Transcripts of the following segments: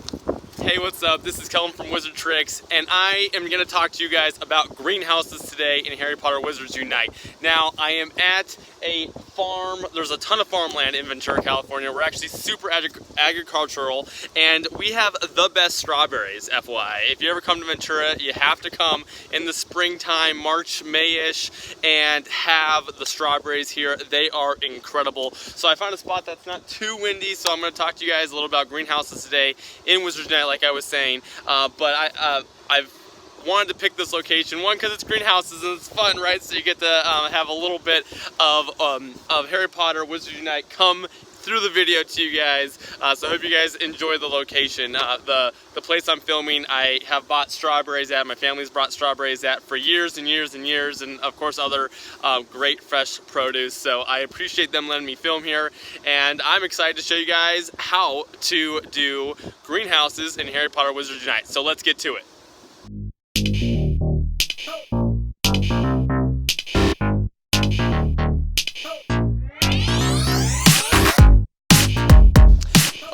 Hey, what's up? This is Kellen from Wizard Tricks, and I am going to talk to you guys about greenhouses today in Harry Potter Wizards Unite. Now, I am at a farm. There's a ton of farmland in Ventura, California. We're actually super agricultural, and we have the best strawberries, FYI. If you ever come to Ventura, you have to come in the springtime, March, May-ish, and have the strawberries here. They are incredible. So I found a spot that's not too windy, so I'm going to talk to you guys a little about greenhouses today in Wizards Unite, like I was saying. But I've wanted to pick this location, one, because it's greenhouses and it's fun, right? So you get to have a little bit of Harry Potter Wizards Unite come through the video to you guys. So I hope you guys enjoy the location. The place I'm filming, I have bought strawberries at. My family's brought strawberries at for years and years and years, and of course other great fresh produce. So I appreciate them letting me film here, and I'm excited to show you guys how to do greenhouses in Harry Potter Wizards Unite. So let's get to it.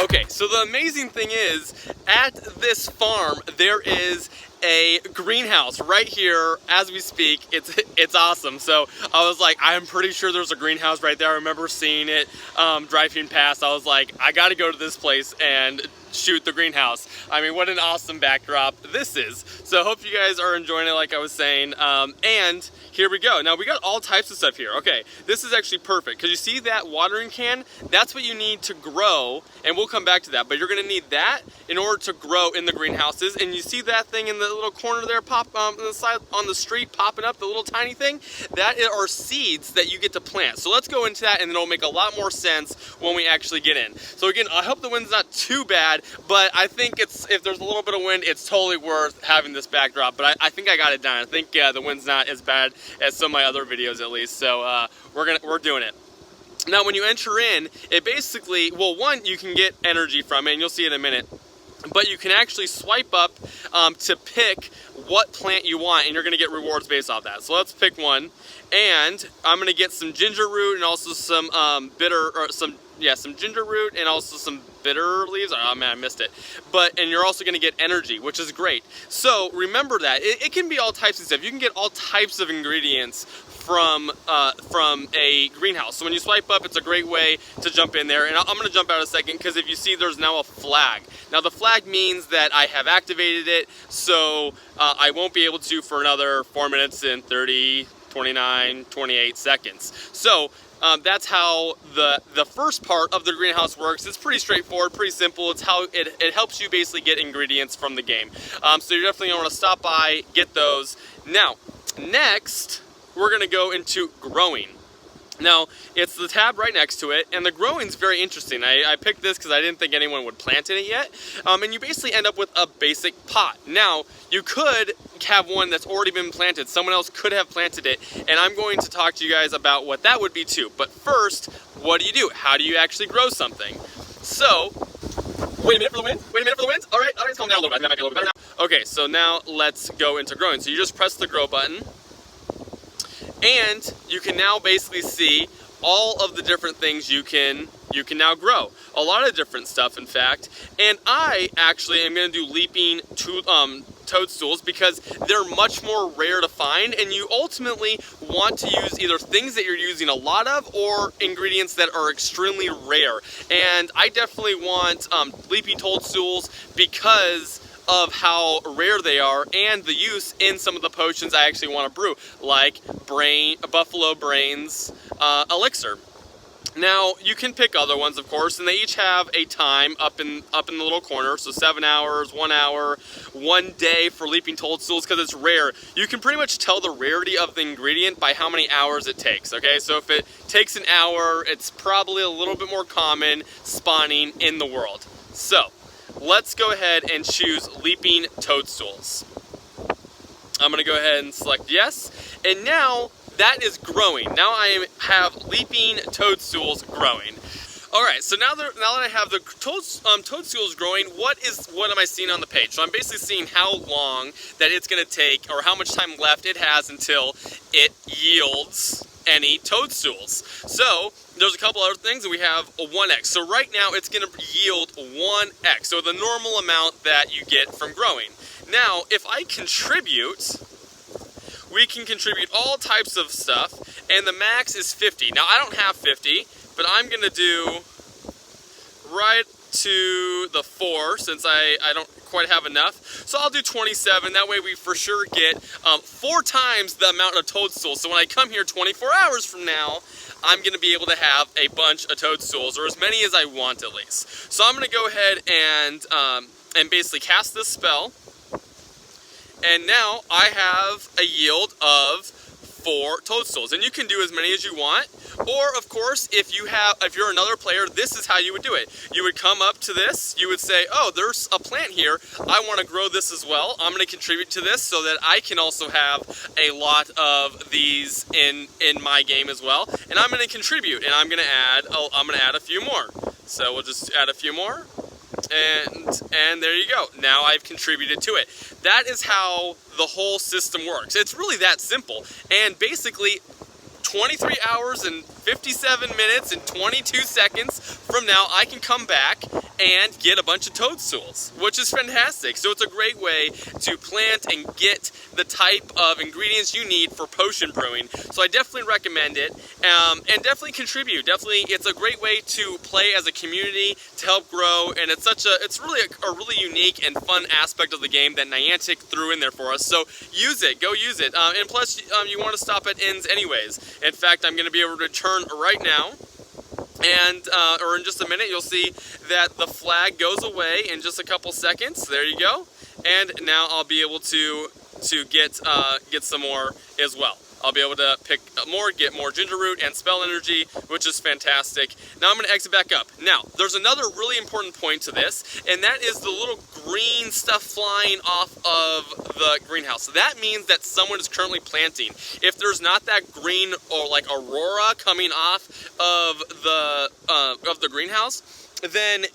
Okay, so the amazing thing is, at this farm, there is a greenhouse right here as we speak. It's awesome. So I was like, I'm pretty sure there's a greenhouse right there. I remember seeing it driving past. I was like, I gotta go to this place and shoot the greenhouse. I mean, what an awesome backdrop this is. So I hope you guys are enjoying it, like I was saying. And here we go. Now we got all types of stuff here. Okay, this is actually perfect, because you see that watering can? That's what you need to grow, and we'll come back to that, but you're gonna need that in order to grow in the greenhouses. And you see that thing in the little corner there, on the side on the street, popping up, the little tiny thing? That are seeds that you get to plant. So let's go into that, and then it'll make a lot more sense when we actually get in. So again, I hope the wind's not too bad, but I think if there's a little bit of wind, it's totally worth having this backdrop. But I think I got it done. I think the wind's not as bad as some of my other videos, at least. So we're doing it. Now, when you enter in, it basically, well, one, you can get energy from it, and you'll see in a minute. But you can actually swipe up to pick what plant you want, and you're going to get rewards based off that. So let's pick one, and I'm going to get some ginger root and also some some ginger root and also some bitter leaves. Oh man, I missed it. And you're also going to get energy, which is great. So remember that it can be all types of stuff. You can get all types of ingredients from a greenhouse. So when you swipe up, it's a great way to jump in there. And I'm going to jump out a second, because if you see, there's now a flag. Now the flag means that I have activated it, so I won't be able to for another 4 minutes and 30, 29, 28 seconds. So that's how the first part of the greenhouse works. It's pretty straightforward, pretty simple. It's how it helps you basically get ingredients from the game. So you're definitely going to want to stop by, get those. Now, next, we're going to go into growing. Now, it's the tab right next to it, and the growing's very interesting. I picked this because I didn't think anyone would plant in it yet, and you basically end up with a basic pot. Now, you could have one that's already been planted. Someone else could have planted it, and I'm going to talk to you guys about what that would be too. But first, what do you do? How do you actually grow something? So, wait a minute for the wind. Wait a minute for the wind. All right, calm down a little bit. That might be a little bit better now. Okay, so now let's go into growing. So you just press the grow button, and you can now basically see all of the different things you can now grow. A lot of different stuff, in fact. And I actually am going to do leaping toadstools, because they're much more rare to find, and you ultimately want to use either things that you're using a lot of or ingredients that are extremely rare. And I definitely want leaping toadstools because of how rare they are, and the use in some of the potions I actually want to brew, like buffalo brains elixir. Now, you can pick other ones, of course, and they each have a time up in the little corner. So 7 hours, 1 hour, 1 day for leaping toadstools, because it's rare. You can pretty much tell the rarity of the ingredient by how many hours it takes, okay? So if it takes an hour, it's probably a little bit more common spawning in the world. So let's go ahead and choose leaping toadstools. I'm going to go ahead and select yes, and now that is growing. Now I have leaping toadstools growing. All right, so now that I have the toadstools growing, what am I seeing on the page? So I'm basically seeing how long that it's going to take, or how much time left it has until it yields any toadstools. So there's a couple other things, and we have a 1x. So right now it's going to yield 1x, so the normal amount that you get from growing. Now, if I contribute, we can contribute all types of stuff, and the max is 50. Now, I don't have 50, but I'm going to do right to the 4, since I don't quite have enough. So I'll do 27. That way we for sure get 4 times the amount of toadstools. So when I come here 24 hours from now, I'm going to be able to have a bunch of toadstools, or as many as I want at least. So I'm going to go ahead and basically cast this spell. And now I have a yield of 4 toadstools, and you can do as many as you want. Or of course, if you're another player, this is how you would do it. You would come up to this, you would say, oh, there's a plant here, I want to grow this as well. I'm going to contribute to this so that I can also have a lot of these in my game as well. And I'm going to contribute, and I'm going to add a few more. So we'll just add a few more. And there you go. Now I've contributed to it. That is how the whole system works. It's really that simple. And basically, 23 hours and 57 minutes and 22 seconds from now, I can come back and get a bunch of toadstools, which is fantastic. So it's a great way to plant and get the type of ingredients you need for potion brewing. So I definitely recommend it, and definitely contribute. Definitely, it's a great way to play as a community to help grow, and it's really a really unique and fun aspect of the game that Niantic threw in there for us. So use it, go use it, and plus you want to stop at ends anyways. In fact, I'm going to be able to turn right now. And, or in just a minute, you'll see that the flag goes away in just a couple seconds. There you go. And now I'll be able to get some more as well. I'll be able to pick more, get more ginger root and spell energy, which is fantastic. Now I'm going to exit back up. Now, there's another really important point to this, and that is the little green stuff flying off of the greenhouse. So that means that someone is currently planting. If there's not that green or like aurora coming off of the greenhouse, then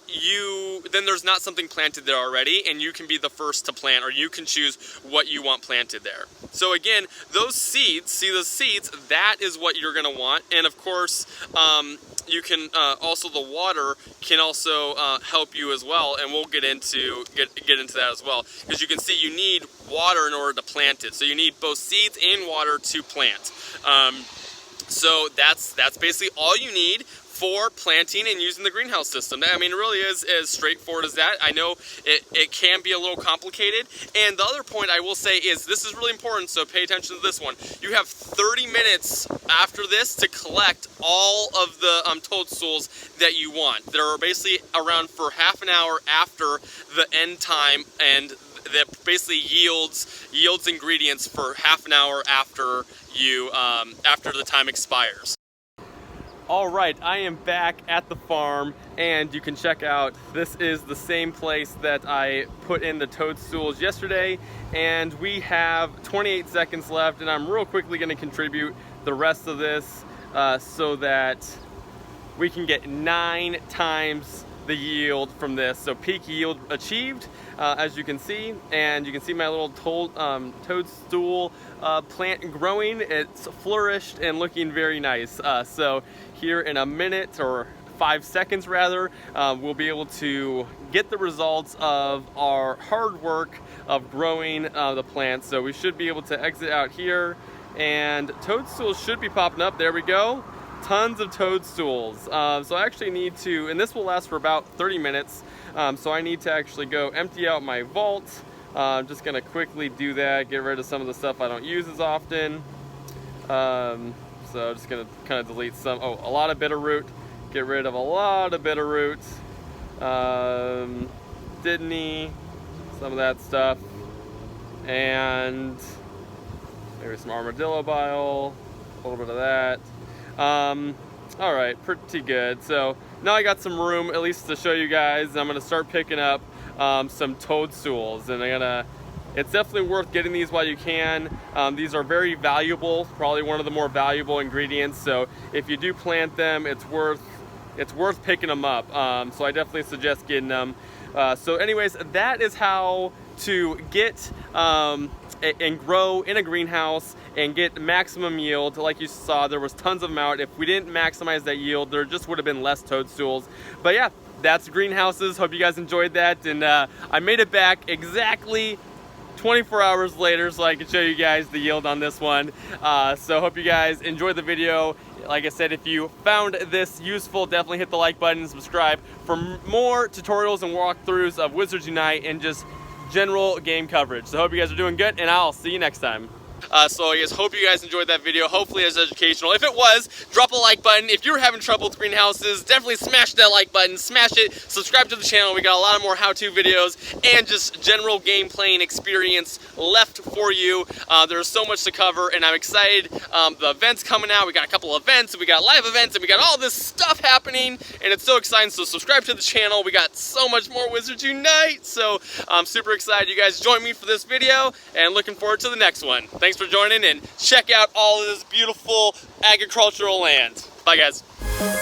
there's not something planted there already, and you can be the first to plant, or you can choose what you want planted there. So again, those seeds, see those seeds, that is what you're gonna want. And of course, you can also, the water can also help you as well, and we'll get into that as well, because you can see you need water in order to plant it. So you need both seeds and water to plant. So that's basically all you need for planting and using the greenhouse system. I mean, it really is as straightforward as that. I know it can be a little complicated. And the other point I will say is, this is really important, so pay attention to this one. You have 30 minutes after this to collect all of the toadstools that you want. They're basically around for half an hour after the end time, and that basically yields ingredients for half an hour after after the time expires. All right, I am back at the farm, and you can check out, this is the same place that I put in the toadstools yesterday, and we have 28 seconds left, and I'm real quickly going to contribute the rest of this so that we can get 9 times the yield from this. So peak yield achieved, as you can see, and you can see my little toadstool plant growing. It's flourished and looking very nice. So here in a minute, or 5 seconds rather, we'll be able to get the results of our hard work of growing the plants. So we should be able to exit out here, and toadstools should be popping up. There we go. Tons of toadstools. So I actually need to, and this will last for about 30 minutes, so I need to actually go empty out my vault. I'm just gonna quickly do that, get rid of some of the stuff I don't use as often. So I'm just gonna kind of delete some, a lot of bitter root, get rid of a lot of bitter root, Didney, some of that stuff, and maybe some armadillo bile, a little bit of that. All right, pretty good. So now I got some room, at least to show you guys. I'm gonna start picking up some toadstools, and it's definitely worth getting these while you can. These are very valuable, probably one of the more valuable ingredients. So if you do plant them, it's worth picking them up. So I definitely suggest getting them. So anyways, that is how to get and grow in a greenhouse and get maximum yield. Like you saw, there was tons of them out. If we didn't maximize that yield, there just would have been less toadstools. But yeah, that's greenhouses. Hope you guys enjoyed that. And I made it back exactly 24 hours later so I can show you guys the yield on this one. So hope you guys enjoyed the video. Like I said, if you found this useful, definitely hit the like button and subscribe for more tutorials and walkthroughs of Wizards Unite and just general game coverage. So hope you guys are doing good, and I'll see you next time. So I just hope you guys enjoyed that video. Hopefully it was educational. If it was, drop a like button. If you're having trouble with greenhouses, definitely smash that like button, smash it, subscribe to the channel. We got a lot of more how-to videos and just general game playing experience left for you. There's so much to cover, and I'm excited. The event's coming out. We got a couple events, we got live events, and we got all this stuff happening, and it's so exciting. So subscribe to the channel. We got so much more Wizards Unite, so I'm super excited you guys joined me for this video, and looking forward to the next one. Thanks for joining, and check out all of this beautiful agricultural land. Bye, guys.